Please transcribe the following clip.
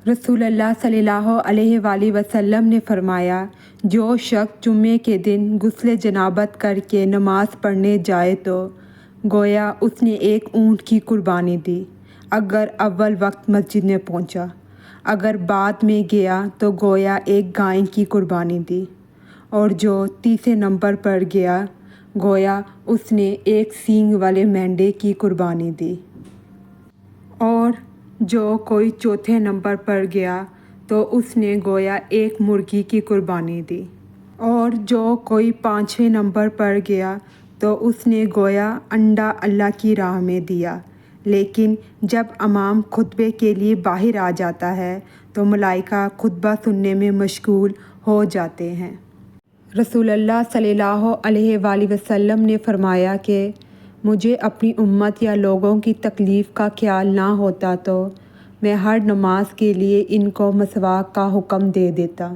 رسول اللہ صلی اللہ علیہ وآلہ وسلم نے فرمایا، جو شخص جمعے کے دن غسل جنابت کر کے نماز پڑھنے جائے تو گویا اس نے ایک اونٹ کی قربانی دی اگر اول وقت مسجد میں پہنچا، اگر بعد میں گیا تو گویا ایک گائے کی قربانی دی، اور جو تیسرے نمبر پر گیا گویا اس نے ایک سینگ والے مینڈے کی قربانی دی، اور جو کوئی چوتھے نمبر پر گیا تو اس نے گویا ایک مرغی کی قربانی دی، اور جو کوئی پانچویں نمبر پر گیا تو اس نے گویا انڈا اللہ کی راہ میں دیا۔ لیکن جب امام خطبے کے لیے باہر آ جاتا ہے تو ملائکہ خطبہ سننے میں مشغول ہو جاتے ہیں۔ رسول اللہ صلی اللہ علیہ وآلہ وسلم نے فرمایا کہ مجھے اپنی امت یا لوگوں کی تکلیف کا خیال نہ ہوتا تو میں ہر نماز کے لیے ان کو مسواک کا حکم دے دیتا۔